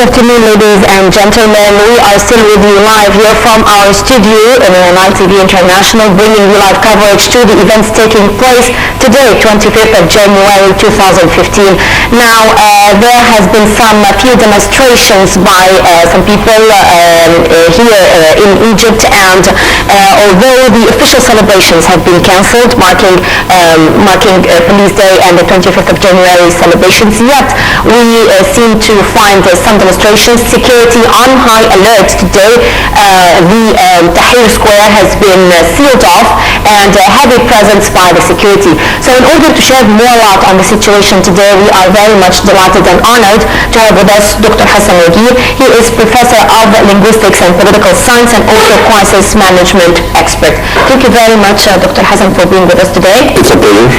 afternoon, ladies and gentlemen. We are still with you live here from our studio in Nile TV International, bringing you live coverage to the events taking place today, 25th of January 2015. Now, there has been few demonstrations by some people here in Egypt, and although the official celebrations have been cancelled, marking Police Day and the 25th of January celebrations, yet we seem to find some demonstrations. Security on high alert today. The Tahrir Square has been sealed off and heavy presence by the security. So in order to shed more light on the situation today, we are very much delighted and honored to have with us Dr. Hassan Wagih. He is Professor of Linguistics and Political Science and also Crisis Management Expert. Thank you very much, Dr. Hassan, for being with us today. It's a pleasure.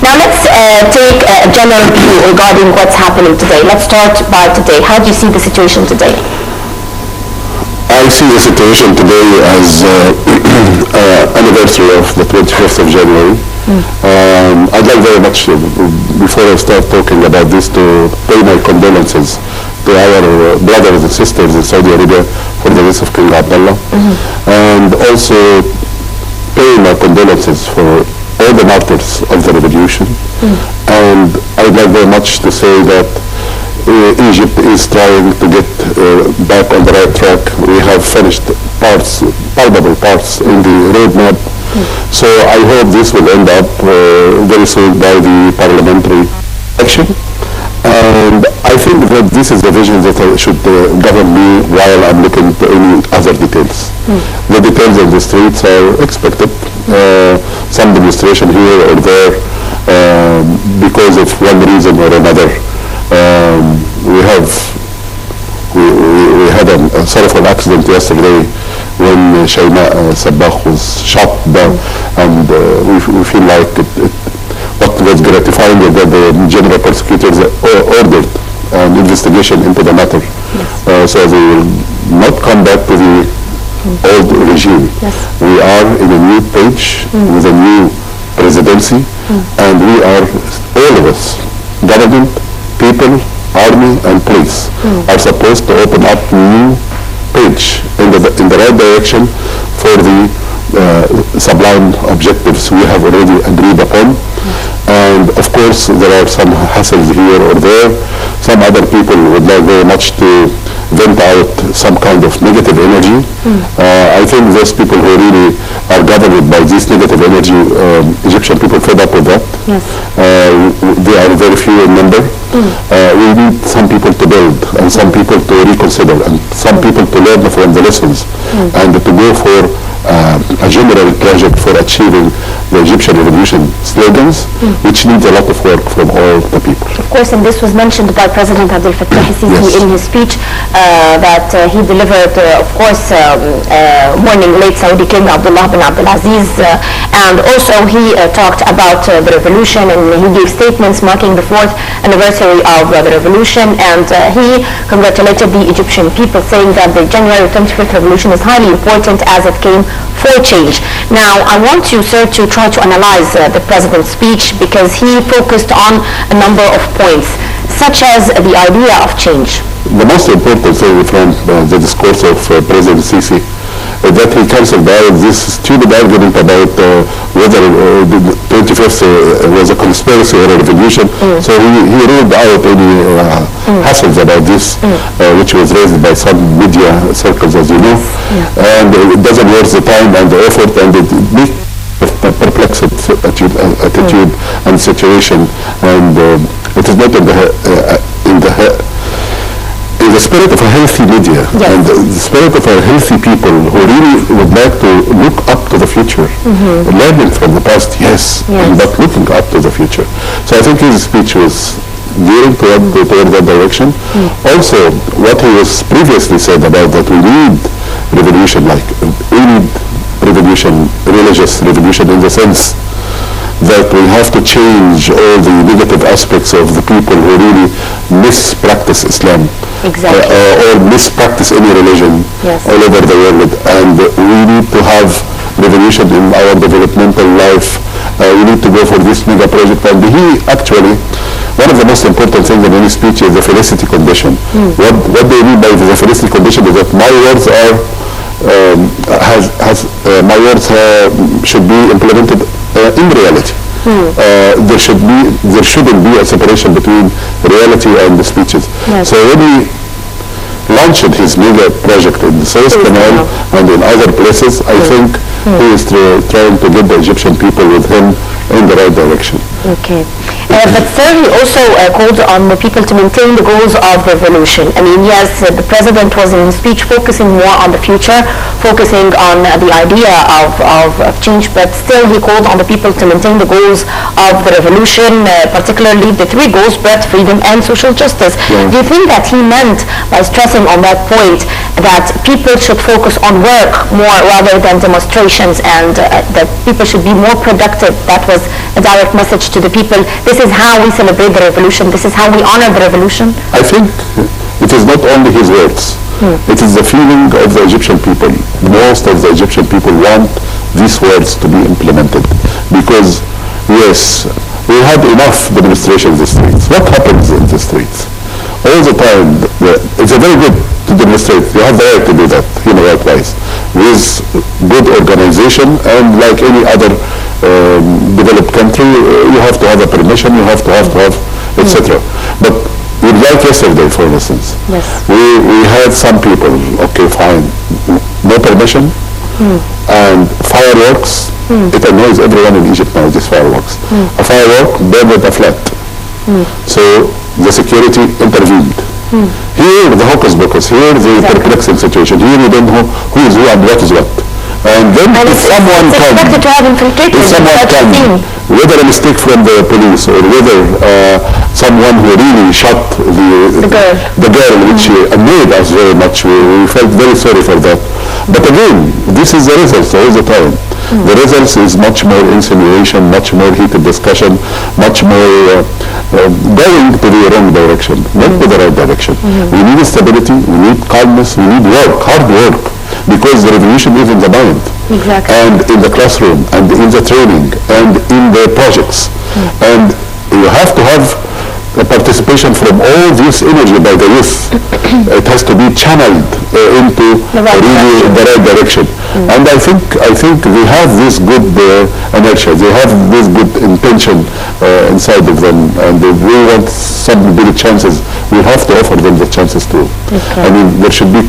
Now let's take a general view regarding what's happening today. Let's start by today. How do you see the situation today? I see the situation today as anniversary of the 25th of January. I'd like very much, before I start talking about this, to pay my condolences to our brothers and sisters in Saudi Arabia for the death of King Abdullah, and also pay my condolences for all the martyrs of the revolution. And I'd like very much to say that Egypt is trying to get back on the right track. We have finished palpable parts in the roadmap. So I hope this will end up very soon by the parliamentary election. And I think that this is the vision that should govern me while I'm looking to any other details. The details of the streets are expected. Some demonstration here or there because of one reason or another. We had a sort of an accident yesterday when Shayma Sabbah was shot down, and we feel like what was gratifying is that the general prosecutors ordered an investigation into the matter. Yes. So they will not come back to the old regime. Yes. We are in a new page with a new presidency, and we are, all of us, government, people, army and police, are supposed to open up new page in the right direction for the sublime objectives we have already agreed upon. And of course there are some hassles here or there. Some other people would like very much to vent out some kind of negative energy. I think those people who really are governed by this negative energy, Egyptian people fed up with that. Yes. They are very few in number. We need some people to build and some people to reconsider and some people to learn from the lessons and to go for a general project for achieving the Egyptian revolution slogans, which needs a lot of work from all the people. Of course, and this was mentioned by President Abdel Fattah al-Sisi in his speech that he delivered, of course, mourning late Saudi King Abdullah bin Abdulaziz, and also he talked about the revolution, and he gave statements marking the 4th anniversary of the revolution, and he congratulated the Egyptian people, saying that the January 25th revolution is highly important as it came for change. Now, I want you, sir, to try to analyze the president's speech, because he focused on a number of points, such as the idea of change. The most important thing from the discourse of President Sisi is that he cancelled out this stupid argument about whether the 25th was a conspiracy or a revolution. So he ruled out any hassles about this, which was raised by some media circles, as you know. And it doesn't worth the time and the effort and the perplexed attitude and situation. And it is not in the spirit of a healthy media and the spirit of a healthy people who really would like to look up to the future, learning from the past, but looking up to the future. So I think his speech was gearing toward that direction. Also, what he was previously said about that we need revolution, like we need revolution, religious revolution, in the sense that we have to change all the negative aspects of the people who really mispractice Islam. Exactly. Or mispractice any religion all over the world. And we need to have revolution in our developmental life. We need to go for this mega project. And he actually one of the most important things in any speech is the felicity condition. What they mean by the felicity condition is that my words are my words should be implemented in reality. There shouldn't be a separation between reality and the speeches. Yes. So when he launched his mega project in the Suez Canal and in other places, I think he is trying to get the Egyptian people with him in the right direction. Okay. But sir, he also called on the people to maintain the goals of revolution. I mean, yes, the president was in his speech focusing more on the future, focusing on the idea of change, but still he called on the people to maintain the goals of the revolution, particularly the three goals: bread, freedom, and social justice. Do you think that he meant, by stressing on that point, that people should focus on work more rather than demonstrations, and that people should be more productive? That was a direct message to the people. This is how we celebrate the revolution. This is how we honor the revolution. I think it is not only his words. It is the feeling of the Egyptian people. Most of the Egyptian people want these words to be implemented because, yes, we had enough demonstrations in the streets. What happens in the streets? All the time, it's a very good to demonstrate. You have the right to do that, human rights wise, with good organization, and like any other developed country, you have to have a permission, you have to have, etc. But like yesterday, for instance, we had some people, okay, fine, no permission, and fireworks. It annoys everyone in Egypt now, these fireworks. A firework burned a flat. So the security intervened. Here, the hocus pocus. Here, the perplexing situation. Here, we don't know who is who and what is what. And then if someone comes, whether a mistake from the police or whether someone who really shot the girl, which annoyed us very much, we felt very sorry for that. But again, this is the results all the time. The results is much more insinuation, much more heated discussion, much more going to the wrong direction, not to the right direction. We need stability, we need calmness, we need work, hard work. Because the revolution is in the mind, and in the classroom, and in the training, and in the projects. And you have to have a participation from all this energy by the youth. It has to be channeled into the right direction. And I think they have this good inertia, they have this good intention inside of them, and if we want some big chances, we have to offer them the chances too. I mean, there should be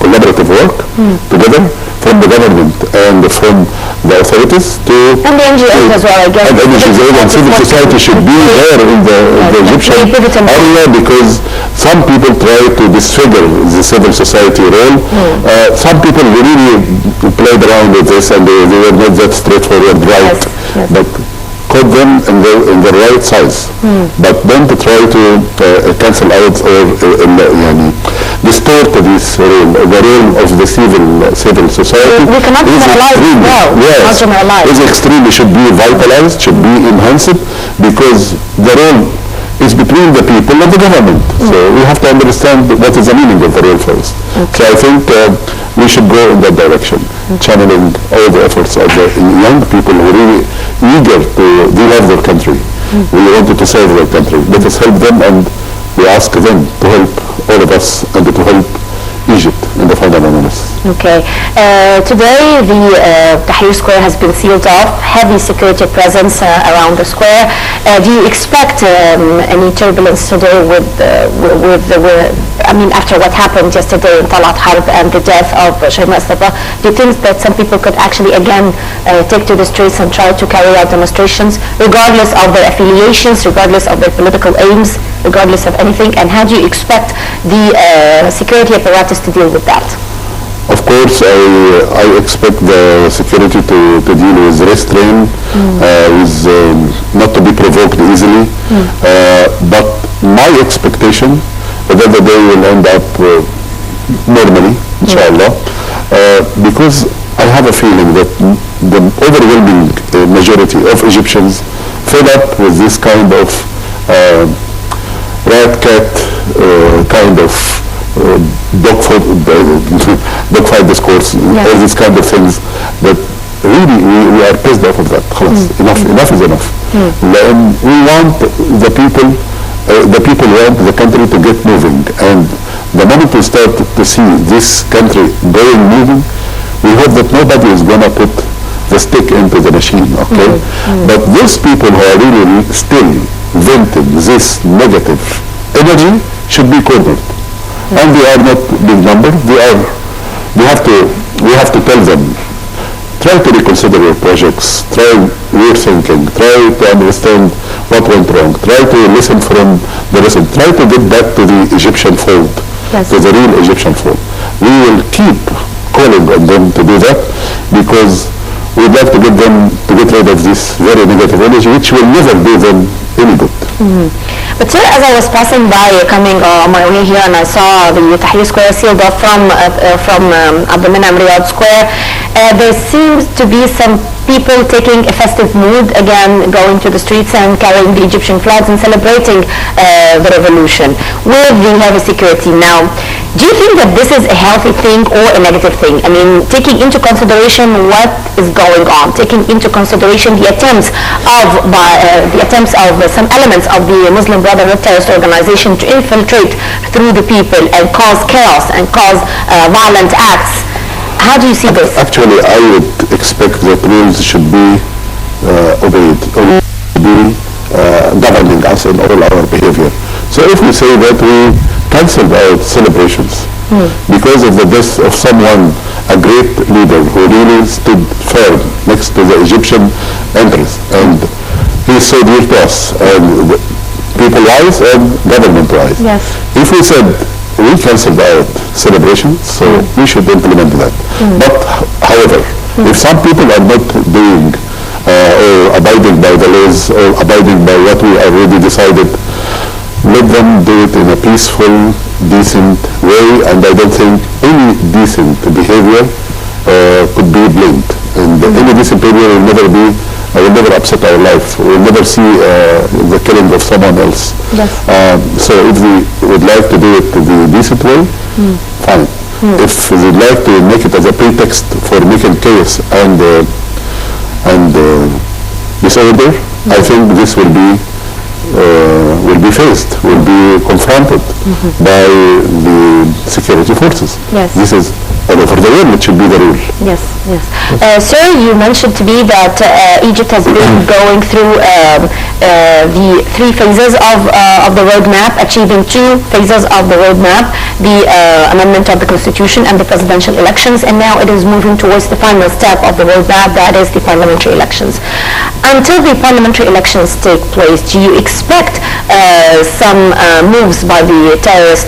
collaborative work together from the government and from the authorities to... And the NGOs as well, I guess. And NGOs and civil society should be there in the Egyptian area, because some people try to disfigure the civil society role. Some people really played around with this and they were not that straightforward, right? But cut them in the right size. But then to try to cancel out or distort this role, the role of the civil society. We cannot generalize it well. Yes, is extremely, should be vitalized, should be enhanced, because the role is between the people and the government. So we have to understand what is the meaning of the role first. So I think we should go in that direction, channeling all the efforts of the young people who are really eager to love their country. We wanted to serve their country. Let us help them, and we ask them to help all of us and to help Egypt in the final analysis. Okay. Today, the Tahrir Square has been sealed off. Heavy security presence around the square. Do you expect any turbulence today after what happened yesterday in Talat Harb and the death of Shayma Sabah? Do you think that some people could actually again take to the streets and try to carry out demonstrations, regardless of their affiliations, regardless of their political aims, regardless of anything? And how do you expect the security apparatus to deal with that? Of course, I expect the security to deal with restraint, with not to be provoked easily. But my expectation is that the day will end up normally, inshallah, because I have a feeling that the overwhelming majority of Egyptians fed up with this kind of rat-cat kind of dogfight discourse, all these kind of things that really we are pissed off of that. خلاص, enough is enough. لأن we want the people want the country to get moving, and the moment we start to see this country moving, we hope that nobody is going to put the stick into the machine, okay? But those people who are really still venting this negative energy should be cornered. And they are not big number. We have to tell them, try to reconsider your projects, try rethinking, try to understand what went wrong, try to listen from the lesson, try to get back to the Egyptian fold, to the real Egyptian fold. We will keep calling on them to do that, because we'd like to get them to get rid of this very negative energy, which will never do them any good. But sir, as I was passing by, coming on my way here, and I saw the Tahrir Square sealed off from Abdul Manam Riyadh Square, there seems to be some people taking a festive mood, again going to the streets and carrying the Egyptian flags and celebrating the revolution with the heavy security. Now, do you think that this is a healthy thing or a negative thing? I mean, taking into consideration what is going on, taking into consideration the attempts of some elements of the Muslim Brotherhood terrorist organization to infiltrate through the people and cause chaos and cause violent acts. How do you see this? Actually, I would expect that rules should be obeyed, or be governing us in all our behavior. So if we say that we cancelled our celebrations because of the death of someone, a great leader who really stood firm next to the Egyptian empress, and he is so dear to us, and people-wise and government-wise. Yes. If we said we cancelled our celebrations, so we should implement that. But, however, if some people are not doing or abiding by the laws or abiding by what we already decided, let them do it in a peaceful, decent way, and I don't think any decent behavior could be blamed. And any decent behavior will never upset our life. We'll never see the killing of someone else. Yes. So if they would like to do it the decent way, fine. If they'd like to make it as a pretext for making chaos and disorder, I think this will be faced, will be confronted by the security forces. Yes. This is all over the world. It should be the rule. Yes, yes. Sir, you mentioned to me that Egypt has been going through the 3 phases of the roadmap, achieving 2 phases of the roadmap, the amendment of the Constitution and the presidential elections, and now it is moving towards the final step of the roadmap, that is the parliamentary elections. Until the parliamentary elections take place, do you expect some moves by the terrorist